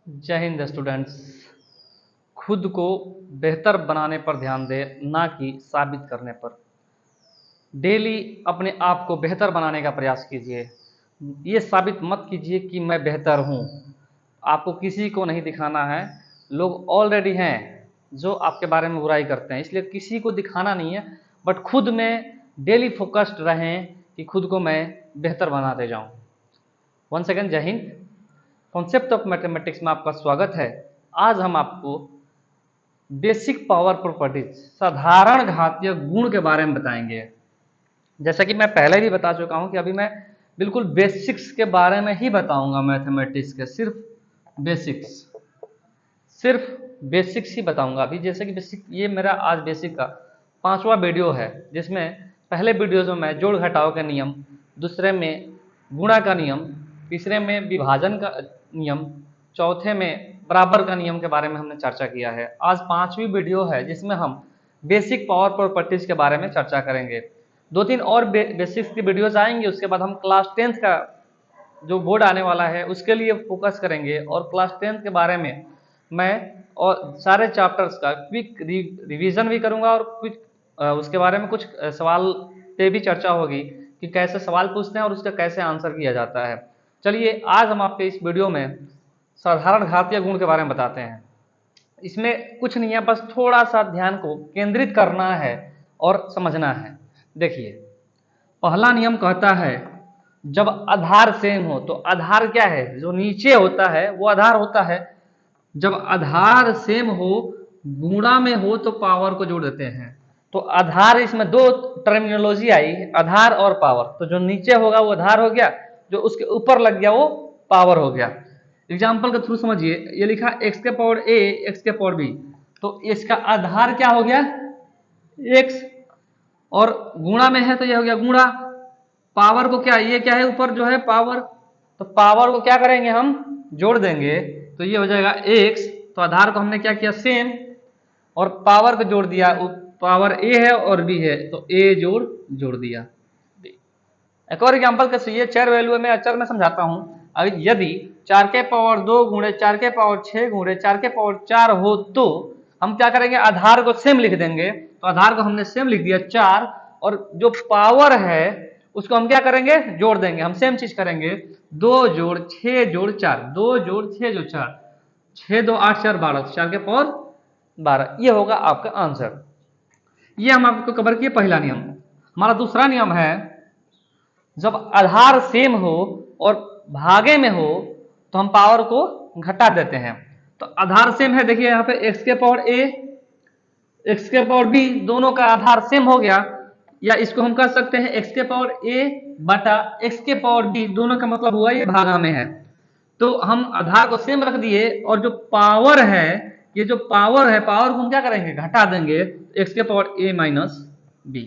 जय हिंद स्टूडेंट्स। खुद को बेहतर बनाने पर ध्यान दें, ना कि साबित करने पर। डेली अपने आप को बेहतर बनाने का प्रयास कीजिए। ये साबित मत कीजिए कि मैं बेहतर हूँ। आपको किसी को नहीं दिखाना है। लोग ऑलरेडी हैं जो आपके बारे में बुराई करते हैं, इसलिए किसी को दिखाना नहीं है। बट खुद में डेली फोकस्ड रहें कि खुद को मैं बेहतर बनाते जाऊँ। वन सेकेंड, जय हिंद। कॉन्सेप्ट ऑफ मैथमेटिक्स में आपका स्वागत है। आज हम आपको बेसिक पावर प्रॉपर्टीज, साधारण घातीय गुण के बारे में बताएंगे। जैसा कि मैं पहले भी बता चुका हूं कि अभी मैं बिल्कुल बेसिक्स के बारे में ही बताऊंगा। मैथमेटिक्स के सिर्फ बेसिक्स ही बताऊंगा अभी। जैसे कि बेसिक, ये मेरा आज बेसिक का 5वां वीडियो है, जिसमें पहले वीडियोज में मैं जोड़ घटाव के नियम, दूसरे में गुणा का नियम, तीसरे में विभाजन का नियम, चौथे में बराबर का नियम के बारे में हमने चर्चा किया है। आज 5वीं वीडियो है जिसमें हम बेसिक पावर प्रॉपर्टीज के बारे में चर्चा करेंगे। 2-3 और बेसिक्स की वीडियोज आएंगी। उसके बाद हम क्लास 10th का जो बोर्ड आने वाला है उसके लिए फोकस करेंगे, और क्लास 10th के बारे में मैं और सारे चैप्टर्स का क्विक रिवीजन भी करूंगा, और क्विक उसके बारे में कुछ सवाल पे भी चर्चा होगी कि कैसे सवाल पूछते हैं और उसका कैसे आंसर किया जाता है। चलिए, आज हम आपके इस वीडियो में साधारण घातीय गुण के बारे में बताते हैं। इसमें कुछ नहीं है, बस थोड़ा सा ध्यान को केंद्रित करना है और समझना है। देखिए, पहला नियम कहता है जब आधार सेम हो, तो आधार क्या है? जो नीचे होता है वो आधार होता है। जब आधार सेम हो, गुणा में हो, तो पावर को जोड़ देते हैं। तो आधार, इसमें दो टर्मिनोलॉजी आई, आधार और पावर। तो जो नीचे होगा वो आधार हो गया, जो उसके ऊपर लग गया वो पावर हो गया। एग्जाम्पल के थ्रू समझिए, ये लिखा x के पावर a, x के पावर b, तो इसका आधार क्या हो गया? x, और गुणा में है तो ये हो गया गुणा। पावर को क्या, ये क्या है ऊपर जो है पावर, तो पावर को क्या करेंगे हम? जोड़ देंगे, तो ये हो जाएगा x। तो आधार को हमने क्या किया? सेम, और पावर को जोड़ दिया। पावर a है और b है, तो a जोड़ दिया। एक और एग्जाम्पल कैसे, ये चर वैल्यू में अचर में समझाता हूं। अगर यदि 4 के पावर 2 गुणे 4 के पावर 6 गुणे 4 के पावर 4 हो, तो हम क्या करेंगे? आधार को सेम लिख देंगे। तो आधार को हमने सेम लिख दिया 4, और जो पावर है उसको हम क्या करेंगे? जोड़ देंगे। हम सेम चीज करेंगे, 2 जोड़ 6 जोड़ 4, 2 जोड़ 6 जोड़ 4, 6 2 8 4 12, 4 के पावर 12। ये होगा आपका आंसर। ये हम आपको कवर किए पहला नियम। हमारा दूसरा नियम है, जब आधार सेम हो और भागे में हो तो हम पावर को घटा देते हैं। तो आधार सेम है, देखिए यहाँ पे x के पावर a, x के पावर b, दोनों का आधार सेम हो गया। या इसको हम कह सकते हैं x के पावर a बटा x के पावर b, दोनों का मतलब हुआ ये भागा में है। तो हम आधार को सेम रख दिए, और जो पावर है, ये जो पावर है, पावर को हम क्या करेंगे? घटा देंगे, x के पावर a माइनस b।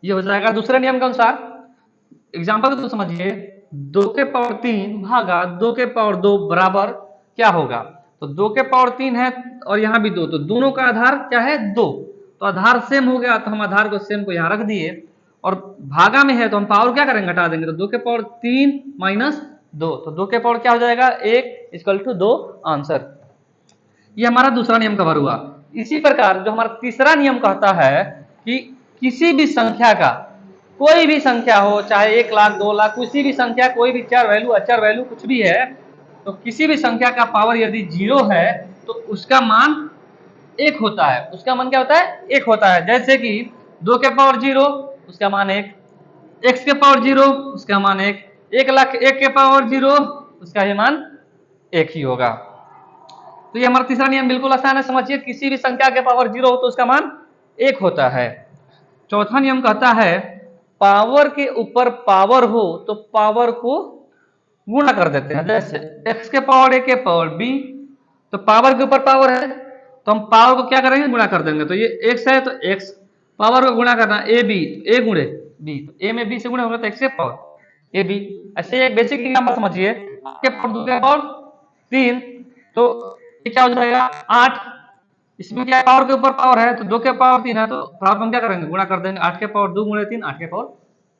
ये हो जाएगा दूसरे नियम के अनुसार। एग्जाम्पल तो समझिए, 2 के पावर 3 भागा 2 के पावर 2 बराबर क्या होगा? तो 2 के पावर 3 है और यहाँ भी 2, तो दोनों का आधार क्या है? 2। तो आधार सेम हो गया, तो हम आधार को सेम को यहाँ रख दिए, और भागा में है तो हम पावर क्या करेंगे? घटा देंगे। तो 2 के पावर 3 माइनस 2, तो 2 के पावर क्या हो जाएगा? 1 इक्वल टू 2 आंसर। ये हमारा दूसरा नियम कवर हुआ। इसी प्रकार जो हमारा तीसरा नियम कहता है कि किसी भी संख्या का, कोई भी संख्या हो, चाहे 1 लाख 2 लाख, किसी भी संख्या, कोई भी चर वैल्यू अचर वैल्यू कुछ भी है, तो किसी भी संख्या का पावर यदि 0 है तो उसका मान 1 होता है। उसका मान क्या होता है? 1 होता है। जैसे कि 2 के पावर 0 उसका मान 1, x के पावर 0 उसका मान 1, 1 लाख 1 के पावर 0 उसका ये मान 1 ही होगा। तो ये हमारा तीसरा नियम बिल्कुल आसान है, समझिए। किसी भी संख्या के पावर 0 हो तो उसका मान 1 होता है। चौथा नियम कहता है, पावर के ऊपर पावर हो तो पावर को गुणा कर देते हैं। जैसे x के पावर a के पावर b, तो पावर के ऊपर पावर है तो हम पावर को क्या करेंगे? गुणा कर देंगे। तो ये x है तो x, पावर को गुणा करना a b, a गुणे b, तो a में b से गुणा होगा तो x के पावर a b। ऐसे एक बेसिक नंबर समझिए, के पावर 2 के पावर 3, तो ये क्या हो जाएगा? 8। इसमें क्या पावर के ऊपर पावर है, तो 2 के पावर 3 है, तो पावर हम क्या करेंगे? गुणा कर देंगे। 8 के पावर 2 गुणे 3, 8 के पावर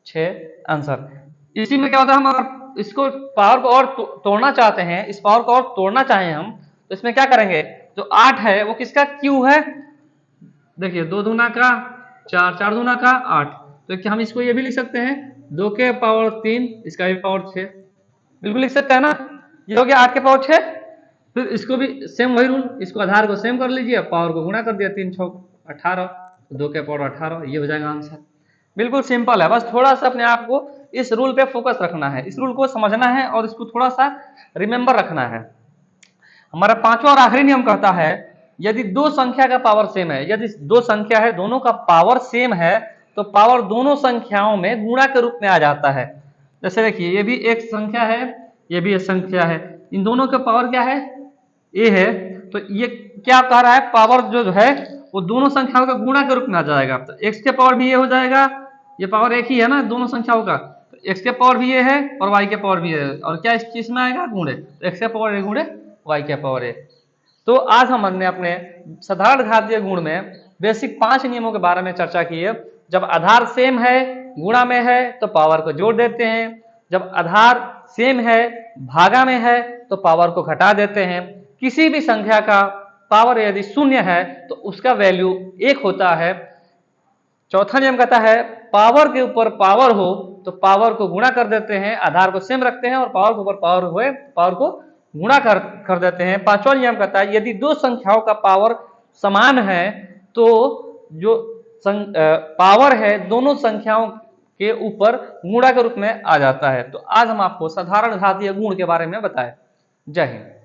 6 आंसर। इसी में क्या होता है, हम अगर इसको पावर को और तोड़ना चाहते हैं, इस पावर को और तोड़ना चाहें हम, तो इसमें क्या करेंगे, जो 8 है वो किसका क्यू है, देखिए 2 दूना का 4, 4 दूना का 8, तो क्या हम इसको ये भी लिख सकते हैं 2 के पावर 3, इसका भी पावर 6, बिल्कुल लिख सकते हैं ना। ये हो गया 8 के पावर 6। फिर इसको भी सेम वही रूल, इसको आधार को सेम कर लीजिए, पावर को गुणा कर दिया, 3 6 18, 2 के पावर 18, ये हो जाएगा आंसर। बिल्कुल सिंपल है, बस थोड़ा सा अपने आप को इस रूल पे फोकस रखना है, इस रूल को समझना है और इसको थोड़ा सा रिमेंबर रखना है। हमारा पांचवा और आखिरी नियम कहता है यदि दो संख्या का पावर सेम है, यदि दो संख्या है दोनों का पावर सेम है तो पावर दोनों संख्याओं में गुणा के रूप में आ जाता है। जैसे देखिए ये भी एक संख्या है, ये भी एक संख्या है, इन दोनों का पावर क्या है, ए है, तो ये क्या कह रहा है, पावर जो है वो दोनों संख्याओं का गुणा के रूप में आ जाएगा। तो एक्स के पावर भी ये हो जाएगा, ये पावर एक ही है ना दोनों संख्याओं का, तो एक्स के पावर भी ये है और वाई के पावर भी है, और क्या इस चीज में आएगा गुणे, तो एक्स के पावर ए गुणे वाई के पावर ए। तो आज हमने अपने साधारण घातीय गुण में बेसिक 5 नियमों के बारे में चर्चा की है। जब आधार सेम है, गुणा में है तो पावर को जोड़ देते हैं, जब आधार सेम है, भागा में है तो पावर को घटा देते हैं। किसी भी संख्या का पावर यदि शून्य है तो उसका वैल्यू 1 होता है। चौथा नियम कहता है पावर के ऊपर पावर हो तो पावर को गुणा कर देते हैं, आधार को सेम रखते हैं और पावर के ऊपर पावर हुए पावर को गुणा कर देते हैं। पांचवा नियम कहता है यदि दो संख्याओं का पावर समान है तो जो पावर है दोनों संख्याओं के ऊपर गुणा के रूप में आ जाता है। तो आज हम आपको साधारण घातीय गुण के बारे में बताएं। जय हिंद।